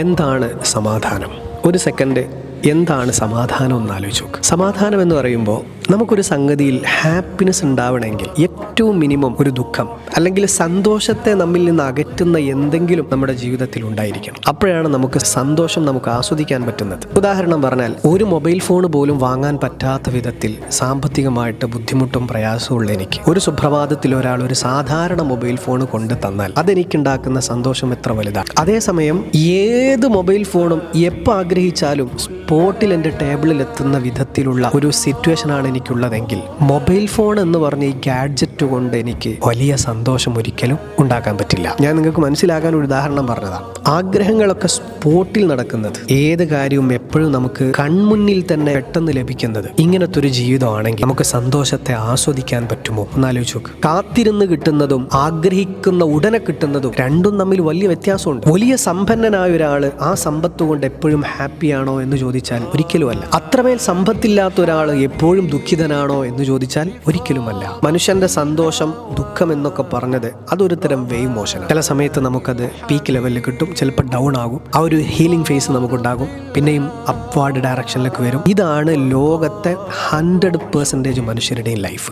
എന്താണ് സമാധാനം? ഒരു സെക്കൻഡ് എന്താണ് സമാധാനം എന്ന് ആലോചിച്ച് നോക്ക്. സമാധാനം എന്ന് പറയുമ്പോൾ നമുക്കൊരു സംഗതിയിൽ ഹാപ്പിനെസ് ഉണ്ടാവണമെങ്കിൽ ഏറ്റവും മിനിമം ഒരു ദുഃഖം അല്ലെങ്കിൽ സന്തോഷത്തെ നമ്മിൽ നിന്ന് അകറ്റുന്ന എന്തെങ്കിലും നമ്മുടെ ജീവിതത്തിൽ ഉണ്ടായിരിക്കണം. അപ്പോഴാണ് നമുക്ക് സന്തോഷം നമുക്ക് ആസ്വദിക്കാൻ പറ്റുന്നത്. ഉദാഹരണം പറഞ്ഞാൽ, ഒരു മൊബൈൽ ഫോൺ പോലും വാങ്ങാൻ പറ്റാത്ത വിധത്തിൽ സാമ്പത്തികമായിട്ട് ബുദ്ധിമുട്ടും പ്രയാസമുള്ള എനിക്ക് ഒരു സുപ്രഭാതത്തിൽ ഒരാൾ ഒരു സാധാരണ മൊബൈൽ ഫോൺ കൊണ്ട് തന്നാൽ അതെനിക്കുണ്ടാക്കുന്ന സന്തോഷം എത്ര വലുതാണ്. അതേസമയം ഏത് മൊബൈൽ ഫോണും എപ്പോൾ ആഗ്രഹിച്ചാലും സ്പോട്ടിൽ എൻ്റെ ടേബിളിൽ എത്തുന്ന വിധത്തിലുള്ള ഒരു സിറ്റുവേഷനാണ് എനിക്കുള്ളതെങ്കിൽ മൊബൈൽ ഫോൺ എന്ന് പറഞ്ഞ ഈ ഗാഡ്ജറ്റ് കൊണ്ട് എനിക്ക് വലിയ സന്തോഷം ഒരിക്കലും ഉണ്ടാക്കാൻ പറ്റില്ല. ഞാൻ നിങ്ങൾക്ക് മനസ്സിലാക്കാൻ ഒരു ഉദാഹരണം പറഞ്ഞതാണ്. ആഗ്രഹങ്ങളൊക്കെ സ്പോട്ടിൽ നടക്കുന്നത്, ഏത് കാര്യവും എപ്പോഴും നമുക്ക് കൺമുന്നിൽ തന്നെ പെട്ടെന്ന് ലഭിക്കുന്നത്, ഇങ്ങനത്തെ ഒരു ജീവിതമാണെങ്കിൽ നമുക്ക് സന്തോഷത്തെ ആസ്വദിക്കാൻ പറ്റുമോ എന്നാലോചിച്ച് നോക്ക്. കാത്തിരുന്ന് കിട്ടുന്നതും ആഗ്രഹിക്കുന്ന ഉടനെ കിട്ടുന്നതും രണ്ടും തമ്മിൽ വലിയ വ്യത്യാസമുണ്ട്. വലിയ സമ്പന്നനായ ഒരാൾ ആ സമ്പത്ത് കൊണ്ട് എപ്പോഴും ഹാപ്പിയാണോ എന്ന് ചോദിച്ചാൽ ഒരിക്കലുമല്ല. അത്രമേൽ സമ്പത്തില്ലാത്ത ഒരാൾ എപ്പോഴും ദുഃഖിതനാണോ എന്ന് ചോദിച്ചാൽ ഒരിക്കലുമല്ല. മനുഷ്യന്റെ സന്തോഷം, ദുഃഖം എന്നൊക്കെ പറഞ്ഞത് അതൊരു തരം വേവ് മോഷനാണ്. ചില സമയത്ത് നമുക്കത് പീക്ക് ലെവലിൽ കിട്ടും, ചിലപ്പോൾ ഡൗൺ ആകും. ആ ഒരു ഹീലിംഗ് ഫേസ് നമുക്കുണ്ടാകും, പിന്നെയും അപ്വാർഡ് ഡയറക്ഷനിലേക്ക് വരും. ഇതാണ് ലോകത്തെ 100% മനുഷ്യരുടെയും ലൈഫ്.